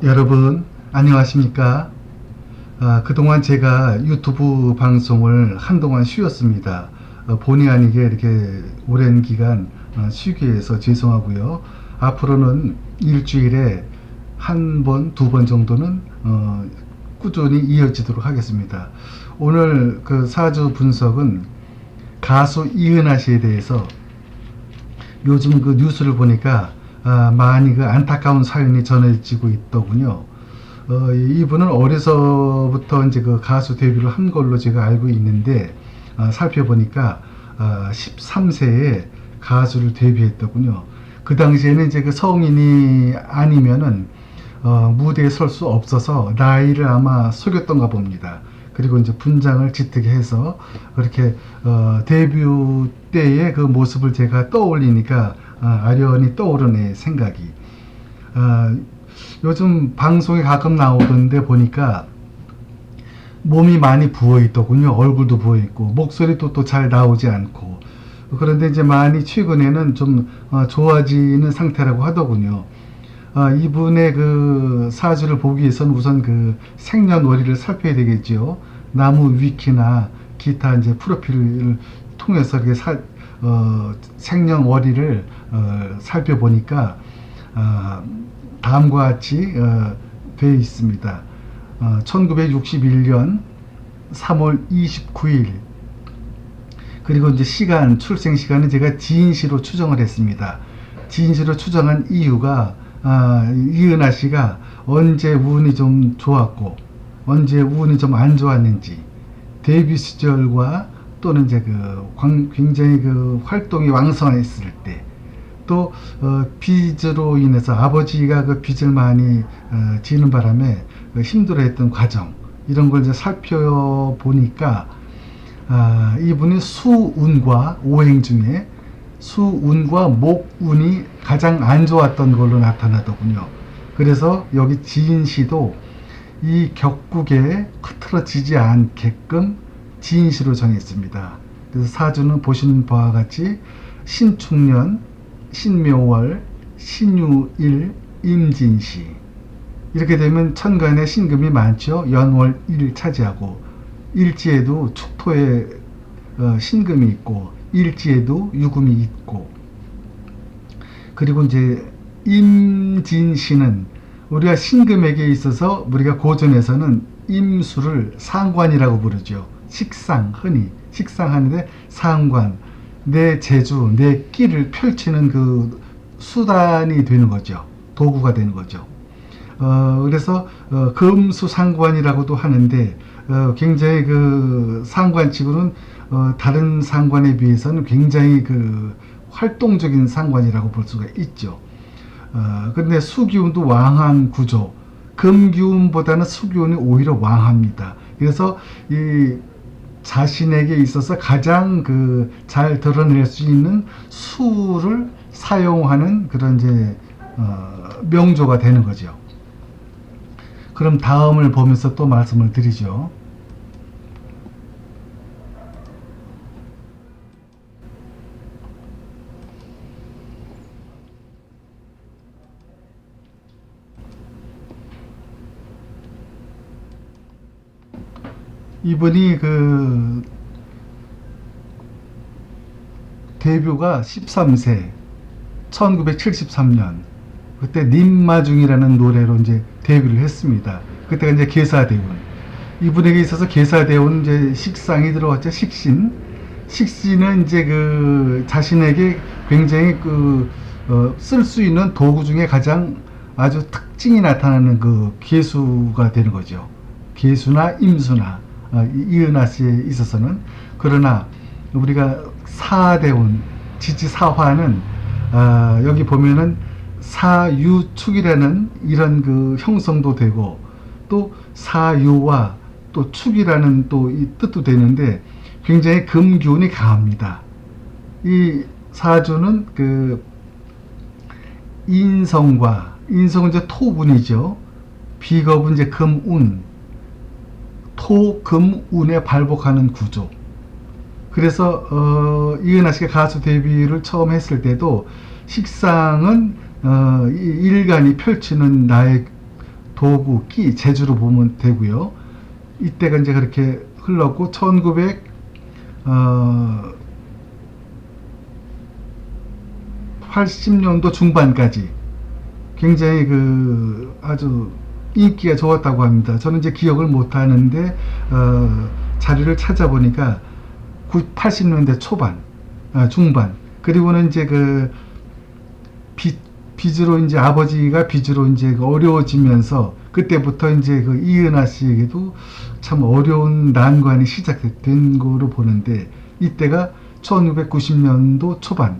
여러분 안녕하십니까? 그동안 제가 유튜브 방송을 한동안 쉬었습니다. 본의 아니게 이렇게 오랜 기간 쉬게 해서 죄송하고요. 앞으로는 일주일에 한 번, 두 번 정도는 꾸준히 이어지도록 하겠습니다. 오늘 그 사주 분석은 가수 이은하 씨에 대해서 요즘 그 뉴스를 보니까 많이 그 안타까운 사연이 전해지고 있더군요. 이분은 어려서부터 이제 그 가수 데뷔를 한 걸로 제가 알고 있는데 살펴보니까 13세에 가수를 데뷔했더군요. 그 당시에는 이제 그 성인이 아니면은 무대에 설 수 없어서 나이를 아마 속였던가 봅니다. 그리고 이제 분장을 짙게 해서 그렇게 데뷔 때의 그 모습을 제가 떠올리니까 아련히 떠오르네 생각이. 요즘 방송에 가끔 나오던데 보니까 몸이 많이 부어 있더군요. 얼굴도 부어 있고 목소리도 또 잘 나오지 않고. 그런데 이제 많이 최근에는 좀 좋아지는 상태라고 하더군요. 이분의 그 사주를 보기 위해서는 우선 그 생년월일을 살펴야 되겠죠. 나무 위키나 기타 이제 프로필을 통해서 이렇게 생년월일을 살펴보니까 다음과 같이 되어 있습니다. 1961년 3월 29일 그리고 이제 출생 시간은 제가 지인시로 추정을 했습니다. 지인시로 추정한 이유가 이은하 씨가 언제 운이 좀 좋았고 언제 운이 좀 안 좋았는지 데뷔 시절과 또는 이제 굉장히 그 활동이 왕성했을 때 또 빚으로 인해서 아버지가 그 빚을 많이 지는 바람에 힘들어했던 과정 이런 걸 이제 살펴보니까 이분이 수운과 오행 중에 수운과 목운이 가장 안 좋았던 걸로 나타나더군요. 그래서 여기 지인시도 이 격국에 흐트러지지 않게끔 지인시로 정했습니다. 그래서 사주는 보시는 바와 같이 신축년, 신묘월, 신유일, 임진시 이렇게 되면 천간에 신금이 많죠. 연월 1일 차지하고 일지에도 축토에 신금이 있고 일지에도 유금이 있고 그리고 이제 임진시는 우리가 신금에게 있어서 우리가 고전에서는 임수를 상관이라고 부르죠. 식상, 흔히 식상하는데 상관, 내 재주, 내 끼를 펼치는 그 수단이 되는 거죠. 도구가 되는 거죠. 그래서 금수상관이라고도 하는데 굉장히 그 상관치고는 다른 상관에 비해서는 굉장히 그 활동적인 상관이라고 볼 수가 있죠. 근데 수기운도 왕한 구조, 금기운보다는 수기운이 오히려 왕합니다. 그래서 이 자신에게 있어서 가장 그 잘 드러낼 수 있는 수를 사용하는 그런 이제 명조가 되는 거죠. 그럼 다음을 보면서 또 말씀을 드리죠. 이분이 그 데뷔가 13세 1973년 그때 님마중이라는 노래로 이제 데뷔를 했습니다. 그때가 이제 계사대운 이분에게 있어서 계사대운 이제 식상이 들어왔죠. 식신은 이제 그 자신에게 굉장히 그 쓸 수 있는 도구 중에 가장 아주 특징이 나타나는 그 계수가 되는 거죠. 계수나 임수나 이은하 씨에 있어서는. 그러나 우리가 사대운 지지사화는 여기 보면은 사유축이라는 이런 그 형성도 되고 또 사유와 또 축이라는 또 이 뜻도 되는데 굉장히 금기운이 강합니다. 이 사주는 그 인성은 이제 토운이죠. 비겁은 이제 금운, 토금운에 발복하는 구조. 그래서 이은하 씨가 가수 데뷔를 처음 했을 때도 식상은 일간이 펼치는 나의 도구, 끼, 재주로 보면 되고요. 이때가 이제 그렇게 흘렀고 1980년도 중반까지 굉장히 그 아주 인기가 좋았다고 합니다. 저는 이제 기억을 못 하는데 자료를 찾아보니까 80년대 초반, 중반, 그리고는 이제 그 빚으로 이제 아버지가 빚으로 이제 어려워지면서 그때부터 이제 그 이은하 씨에게도 참 어려운 난관이 시작된 거로 보는데 이때가 1990년도 초반.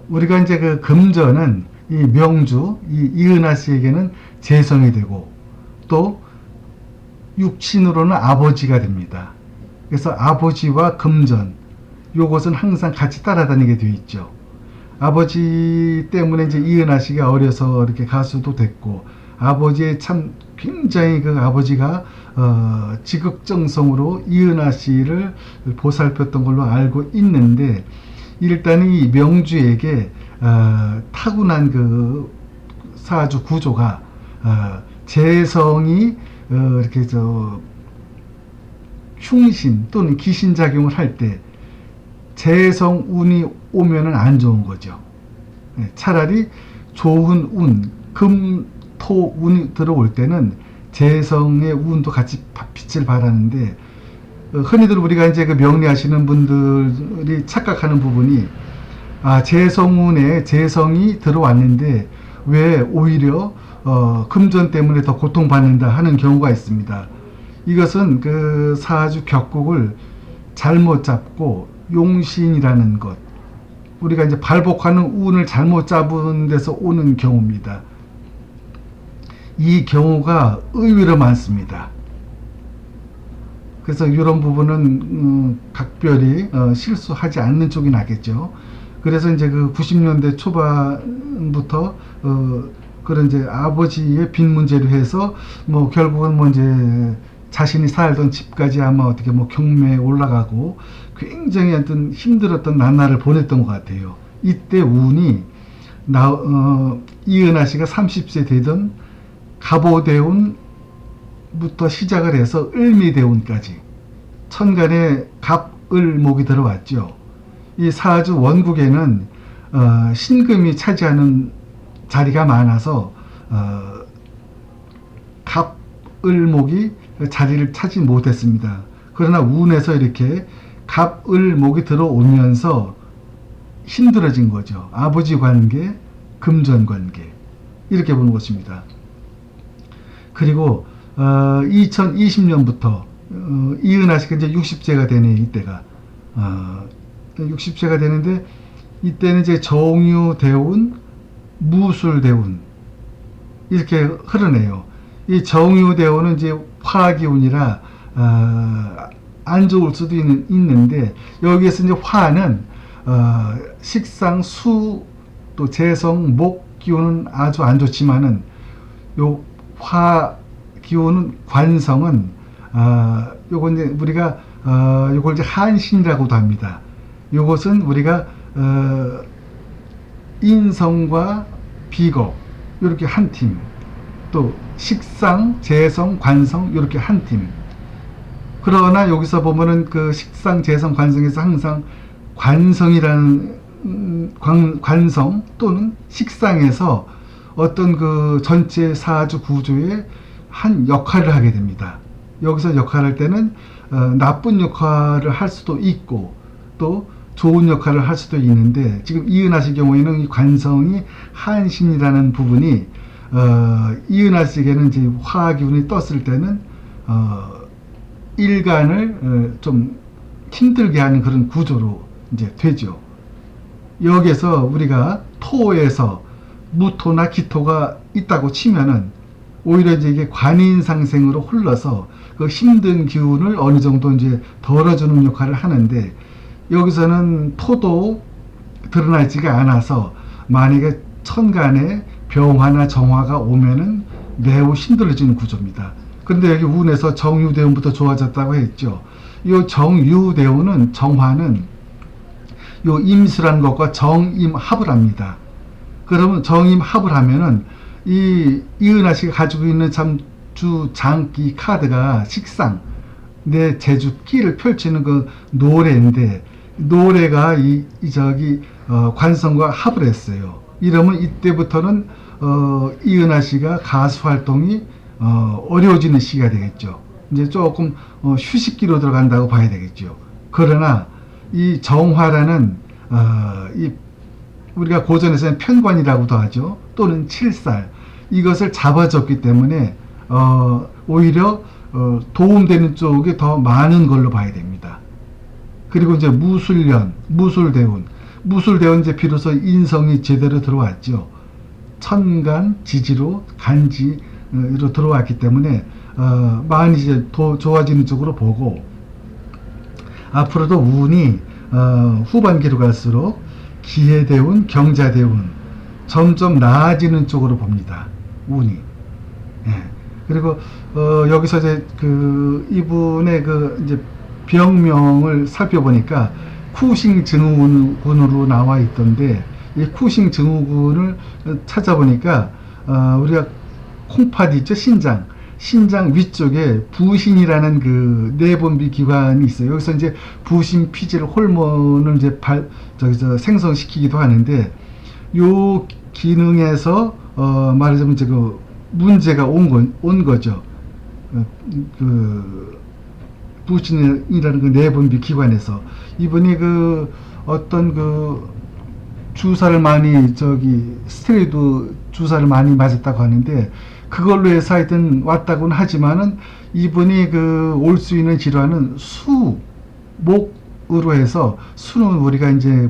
우리가 이제 그 금전은 이 명주, 이은하 씨에게는 재성이 되고 또 육신으로는 아버지가 됩니다. 그래서 아버지와 금전, 요것은 항상 같이 따라다니게 되어 있죠. 아버지 때문에 이제 이은하 씨가 어려서 이렇게 가수도 됐고, 아버지의 참 굉장히 그 아버지가 지극정성으로 이은하 씨를 보살폈던 걸로 알고 있는데, 일단 이 명주에게 타고난 그 사주 구조가 재성이 이렇게 흉신 또는 기신 작용을 할 때 재성 운이 오면은 안 좋은 거죠. 차라리 좋은 운, 금, 토 운이 들어올 때는 재성의 운도 같이 빛을 발하는데, 흔히들 우리가 이제 그 명리하시는 분들이 착각하는 부분이, 재성운에 재성이 들어왔는데 왜 오히려 금전 때문에 더 고통받는다 하는 경우가 있습니다. 이것은 그 사주 격국을 잘못 잡고 용신이라는 것, 우리가 이제 발복하는 운을 잘못 잡은 데서 오는 경우입니다. 이 경우가 의외로 많습니다. 그래서 이런 부분은 각별히 실수하지 않는 쪽이 낫겠죠. 그래서 이제 그 90년대 초반부터 그런 이제 아버지의 빚 문제로 해서 뭐 결국은 뭐 이제 자신이 살던 집까지 아마 어떻게 뭐 경매에 올라가고 굉장히 하여튼 힘들었던 나날을 보냈던 것 같아요. 이때 운이 이은하 씨가 30세 되던 갑오대운부터 시작을 해서 을미대운까지 천간에 갑을목이 들어왔죠. 이 사주 원국에는 신금이 차지하는 자리가 많아서 갑을목이 자리를 차지 못했습니다. 그러나 운에서 이렇게 갑을목이 들어오면서 힘들어진 거죠. 아버지 관계, 금전 관계, 이렇게 보는 것입니다. 그리고 2020년부터 이은하 씨가 이제 60세가 되네. 이때가 60세가 되는데, 이때는 이제 정유대운, 무술대운 이렇게 흐르네요. 이 정유대운은 이제 화기운이라 안 좋을 수도 있는데, 여기에서 이제 화는 식상, 수, 또 재성, 목 기운은 아주 안 좋지만은 요 화 기운은 관성은 요거 이제 우리가 요걸 이제 한신이라고도 합니다. 요것은 우리가 인성과 비겁 이렇게 한 팀, 또 식상, 재성, 관성 이렇게 한 팀. 그러나 여기서 보면은 그 식상, 재성, 관성에서 항상 관성이라는 관성 또는 식상에서 어떤 그 전체 사주 구조에 한 역할을 하게 됩니다. 여기서 역할을 할 때는 나쁜 역할을 할 수도 있고 또 좋은 역할을 할 수도 있는데, 지금 이은하 씨 경우에는 이 관성이 한신이라는 부분이 이은하 씨에게는 이제 화기운이 떴을 때는 일간을 좀 힘들게 하는 그런 구조로 이제 되죠. 여기에서 우리가 토에서 무토나 기토가 있다고 치면은 오히려 이제 이게 관인상생으로 흘러서 그 힘든 기운을 어느 정도 이제 덜어주는 역할을 하는데, 여기서는 토도 드러나지가 않아서 만약에 천간에 병화나 정화가 오면은 매우 힘들어지는 구조입니다. 그런데 여기 운에서 정유대운부터 좋아졌다고 했죠. 이 정유대운은 정화는 요 임수라는 것과 정임합을 합니다. 그러면 정임합을 하면은 이은하 씨가 가지고 있는 참 주장기 카드가 식상, 내 제주 끼를 펼치는 그 노래인데, 노래가 관성과 합을 했어요. 이러면 이때부터는 이은하 씨가 가수 활동이 어려워지는 시기가 되겠죠. 이제 조금 휴식기로 들어간다고 봐야 되겠죠. 그러나 이 정화라는 이 우리가 고전에서는 편관이라고도 하죠. 또는 칠살, 이것을 잡아줬기 때문에 오히려 도움되는 쪽이 더 많은 걸로 봐야 됩니다. 그리고 이제 무술년, 무술대운 이제 비로소 인성이 제대로 들어왔죠. 천간, 지지로, 간지로 들어왔기 때문에 많이 이제 더 좋아지는 쪽으로 보고, 앞으로도 운이 후반기로 갈수록 기해대운, 경자대운 점점 나아지는 쪽으로 봅니다. 운이. 예. 그리고 여기서 이제 이분의 이제 병명을 살펴보니까 쿠싱증후군으로 나와 있던데, 이 쿠싱증후군을 찾아보니까 우리가 콩팥 있죠, 신장 위쪽에 부신이라는 그 내분비 기관이 있어요. 여기서 이제 부신 피질 호르몬을 이제 생성시키기도 하는데, 요 기능에서 말하자면 이제 문제가 온 거죠. 부신이라는 그 내분비 기관에서 이분이 어떤 주사를 많이 스테로이드 주사를 많이 맞았다고 하는데, 그걸로 해서 하여튼 왔다고는 하지만은 이분이 올 수 있는 질환은 목으로 해서, 수는 우리가 이제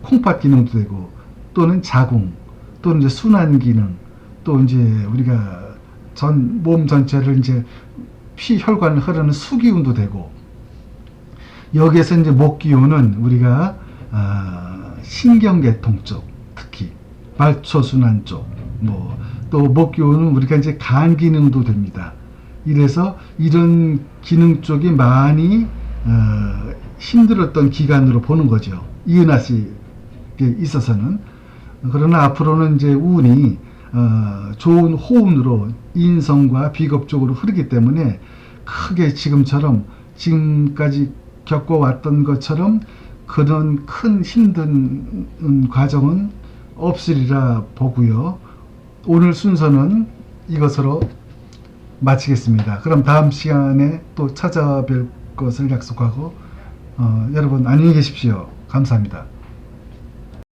콩팥 기능도 되고, 또는 자궁, 또는 이제 순환 기능, 또 이제 우리가 몸 전체를 이제 혈관을 흐르는 수기운도 되고, 여기에서 이제 목 기운은 우리가 신경계통 쪽, 특히 말초순환 쪽, 또 목 기운은 우리가 이제 간 기능도 됩니다. 이래서 이런 기능 쪽이 많이 힘들었던 기간으로 보는 거죠, 이은하 씨에 있어서는. 그러나 앞으로는 이제 운이 좋은 호운으로 인성과 비겁 쪽으로 흐르기 때문에 크게 지금까지 겪어왔던 것처럼 그런 큰 힘든 과정은 없으리라 보고요. 오늘 순서는 이것으로 마치겠습니다. 그럼 다음 시간에 또 찾아뵐 것을 약속하고, 여러분 안녕히 계십시오. 감사합니다.